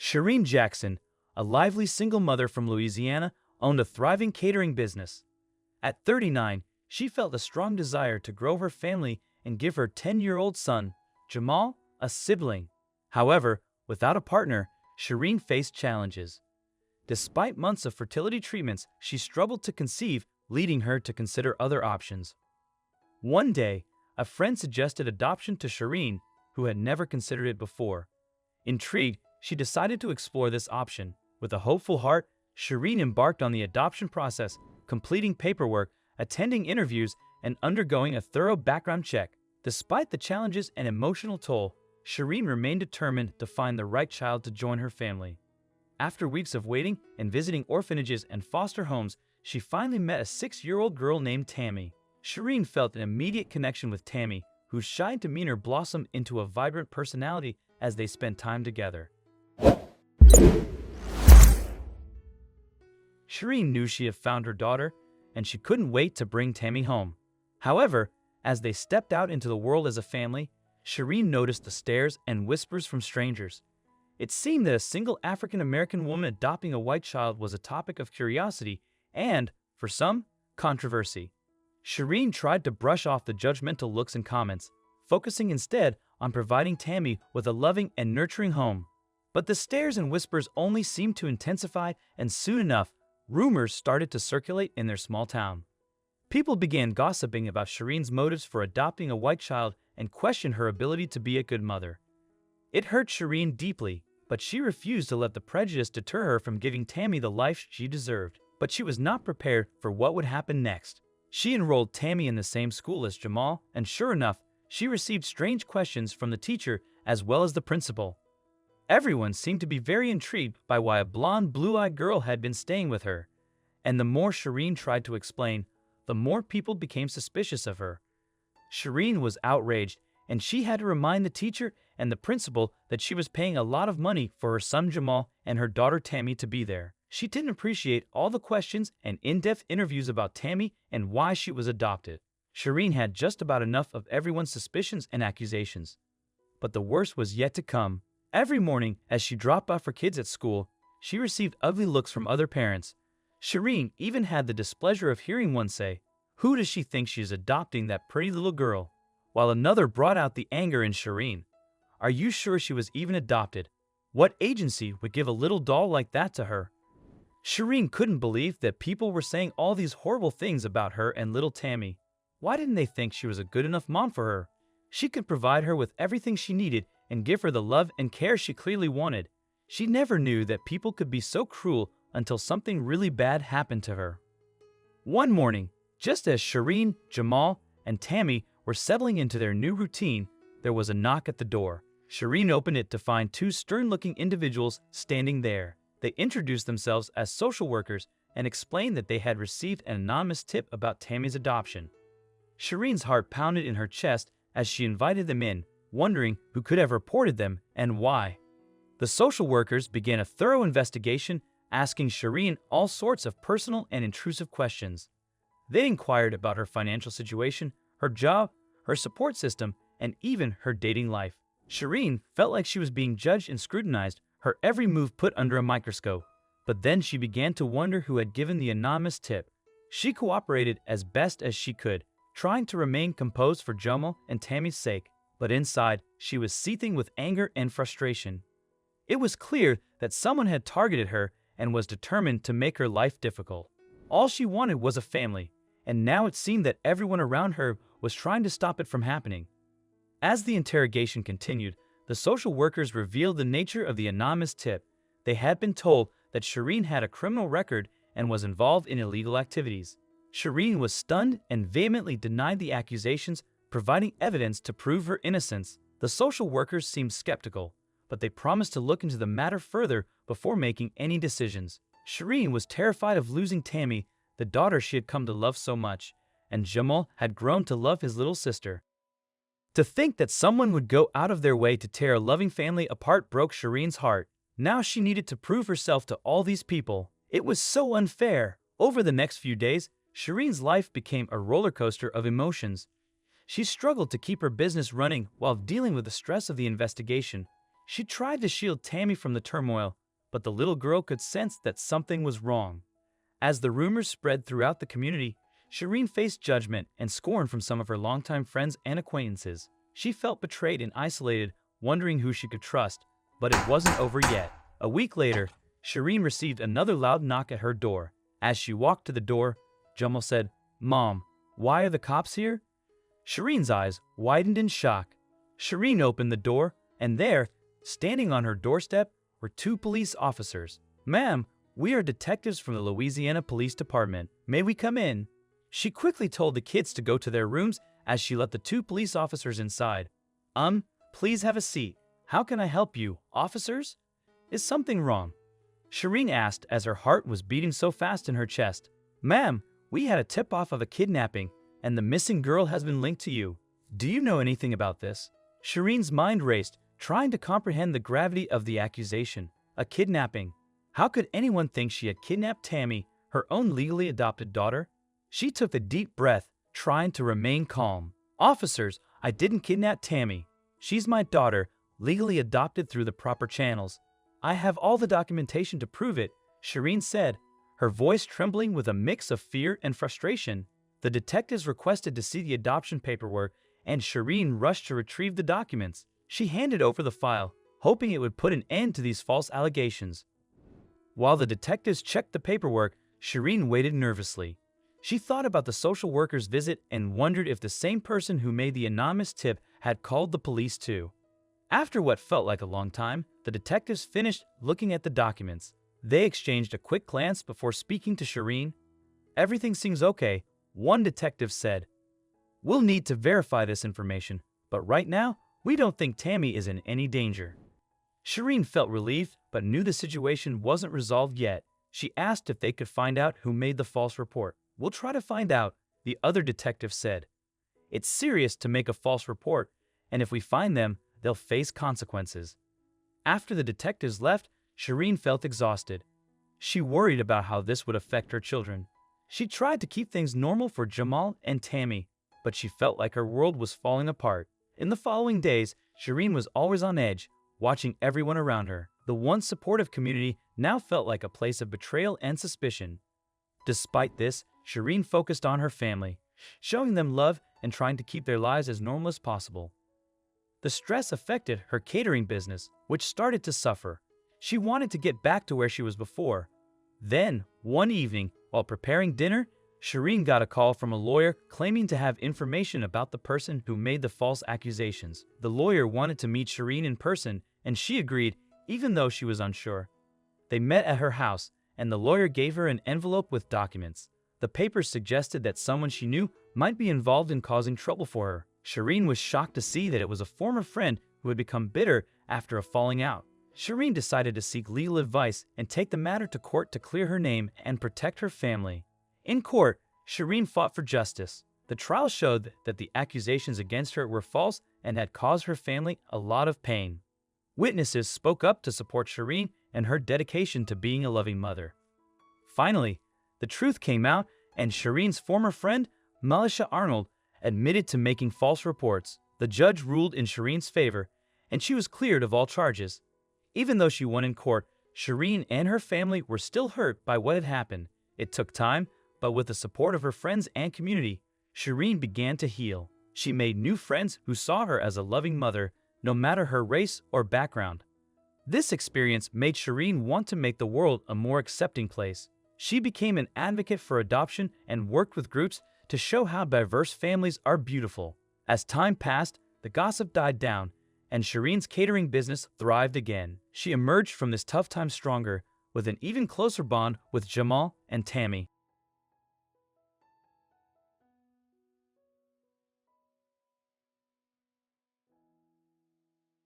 Shireen Jackson, a lively single mother from Louisiana, owned a thriving catering business. At 39, she felt a strong desire to grow her family and give her 10-year-old son, Jamal, a sibling. However, without a partner, Shireen faced challenges. Despite months of fertility treatments, she struggled to conceive, leading her to consider other options. One day, a friend suggested adoption to Shireen, who had never considered it before. Intrigued, she decided to explore this option. With a hopeful heart, Shireen embarked on the adoption process, completing paperwork, attending interviews, and undergoing a thorough background check. Despite the challenges and emotional toll, Shireen remained determined to find the right child to join her family. After weeks of waiting and visiting orphanages and foster homes, she finally met a 6-year-old girl named Tammy. Shireen felt an immediate connection with Tammy, whose shy demeanor blossomed into a vibrant personality as they spent time together. Shireen knew she had found her daughter, and she couldn't wait to bring Tammy home. However, as they stepped out into the world as a family, Shireen noticed the stares and whispers from strangers. It seemed that a single African-American woman adopting a white child was a topic of curiosity and, for some, controversy. Shireen tried to brush off the judgmental looks and comments, focusing instead on providing Tammy with a loving and nurturing home. But the stares and whispers only seemed to intensify, and soon enough, rumors started to circulate in their small town. People began gossiping about Shireen's motives for adopting a white child and questioned her ability to be a good mother. It hurt Shireen deeply, but she refused to let the prejudice deter her from giving Tammy the life she deserved. But she was not prepared for what would happen next. She enrolled Tammy in the same school as Jamal, and sure enough, she received strange questions from the teacher as well as the principal. Everyone seemed to be very intrigued by why a blonde, blue-eyed girl had been staying with her. And the more Shireen tried to explain, the more people became suspicious of her. Shireen was outraged, and she had to remind the teacher and the principal that she was paying a lot of money for her son Jamal and her daughter Tammy to be there. She didn't appreciate all the questions and in-depth interviews about Tammy and why she was adopted. Shireen had just about enough of everyone's suspicions and accusations. But the worst was yet to come. Every morning, as she dropped off her kids at school, she received ugly looks from other parents. Shireen even had the displeasure of hearing one say, "Who does she think she is adopting, that pretty little girl?" While another brought out the anger in Shireen. "Are you sure she was even adopted? What agency would give a little doll like that to her?" Shireen couldn't believe that people were saying all these horrible things about her and little Tammy. Why didn't they think she was a good enough mom for her? She could provide her with everything she needed and give her the love and care she clearly wanted. She never knew that people could be so cruel until something really bad happened to her. One morning, just as Shireen, Jamal, and Tammy were settling into their new routine, there was a knock at the door. Shireen opened it to find two stern-looking individuals standing there. They introduced themselves as social workers and explained that they had received an anonymous tip about Tammy's adoption. Shireen's heart pounded in her chest as she invited them in, wondering who could have reported them and why. The social workers began a thorough investigation, asking Shireen all sorts of personal and intrusive questions. They inquired about her financial situation, her job, her support system, and even her dating life. Shireen felt like she was being judged and scrutinized, her every move put under a microscope. But then she began to wonder who had given the anonymous tip. She cooperated as best as she could, trying to remain composed for Jamal and Tammy's sake, but inside, she was seething with anger and frustration. It was clear that someone had targeted her and was determined to make her life difficult. All she wanted was a family, and now it seemed that everyone around her was trying to stop it from happening. As the interrogation continued, the social workers revealed the nature of the anonymous tip. They had been told that Shireen had a criminal record and was involved in illegal activities. Shireen was stunned and vehemently denied the accusations, providing evidence to prove her innocence. The social workers seemed skeptical, but they promised to look into the matter further before making any decisions. Shireen was terrified of losing Tammy, the daughter she had come to love so much, and Jamal had grown to love his little sister. To think that someone would go out of their way to tear a loving family apart broke Shireen's heart. Now she needed to prove herself to all these people. It was so unfair. Over the next few days, Shireen's life became a roller coaster of emotions. She struggled to keep her business running while dealing with the stress of the investigation. She tried to shield Tammy from the turmoil, but the little girl could sense that something was wrong. As the rumors spread throughout the community, Shireen faced judgment and scorn from some of her longtime friends and acquaintances. She felt betrayed and isolated, wondering who she could trust, but it wasn't over yet. A week later, Shireen received another loud knock at her door. As she walked to the door, Jamal said, "Mom, why are the cops here?" Shireen's eyes widened in shock. Shireen opened the door, and there, standing on her doorstep, were two police officers. "Ma'am, we are detectives from the Louisiana Police Department. May we come in?" She quickly told the kids to go to their rooms as she let the two police officers inside. Please have a seat. How can I help you, officers? Is something wrong?" Shireen asked as her heart was beating so fast in her chest. "Ma'am, we had a tip-off of a kidnapping, and the missing girl has been linked to you. Do you know anything about this?" Shireen's mind raced, trying to comprehend the gravity of the accusation. A kidnapping. How could anyone think she had kidnapped Tammy, her own legally adopted daughter? She took a deep breath, trying to remain calm. "Officers, I didn't kidnap Tammy. She's my daughter, legally adopted through the proper channels. I have all the documentation to prove it," Shireen said, her voice trembling with a mix of fear and frustration. The detectives requested to see the adoption paperwork, and Shireen rushed to retrieve the documents. She handed over the file, hoping it would put an end to these false allegations. While the detectives checked the paperwork, Shireen waited nervously. She thought about the social worker's visit and wondered if the same person who made the anonymous tip had called the police too. After what felt like a long time, the detectives finished looking at the documents. They exchanged a quick glance before speaking to Shireen. "Everything seems okay," one detective said. "We'll need to verify this information, but right now, we don't think Tammy is in any danger." Shireen felt relieved, but knew the situation wasn't resolved yet. She asked if they could find out who made the false report. "We'll try to find out," the other detective said. "It's serious to make a false report, and if we find them, they'll face consequences." After the detectives left, Shireen felt exhausted. She worried about how this would affect her children. She tried to keep things normal for Jamal and Tammy, but she felt like her world was falling apart. In the following days, Shireen was always on edge, watching everyone around her. The once supportive community now felt like a place of betrayal and suspicion. Despite this, Shireen focused on her family, showing them love and trying to keep their lives as normal as possible. The stress affected her catering business, which started to suffer. She wanted to get back to where she was before. Then, one evening, while preparing dinner, Shireen got a call from a lawyer claiming to have information about the person who made the false accusations. The lawyer wanted to meet Shireen in person, and she agreed, even though she was unsure. They met at her house, and the lawyer gave her an envelope with documents. The papers suggested that someone she knew might be involved in causing trouble for her. Shireen was shocked to see that it was a former friend who had become bitter after a falling out. Shireen decided to seek legal advice and take the matter to court to clear her name and protect her family. In court, Shireen fought for justice. The trial showed that the accusations against her were false and had caused her family a lot of pain. Witnesses spoke up to support Shireen and her dedication to being a loving mother. Finally, the truth came out, and Shireen's former friend, Melisha Arnold, admitted to making false reports. The judge ruled in Shireen's favor, and she was cleared of all charges. Even though she won in court, Shireen and her family were still hurt by what had happened. It took time, but with the support of her friends and community, Shireen began to heal. She made new friends who saw her as a loving mother, no matter her race or background. This experience made Shireen want to make the world a more accepting place. She became an advocate for adoption and worked with groups to show how diverse families are beautiful. As time passed, the gossip died down, and Shireen's catering business thrived again. She emerged from this tough time stronger, with an even closer bond with Jamal and Tammy.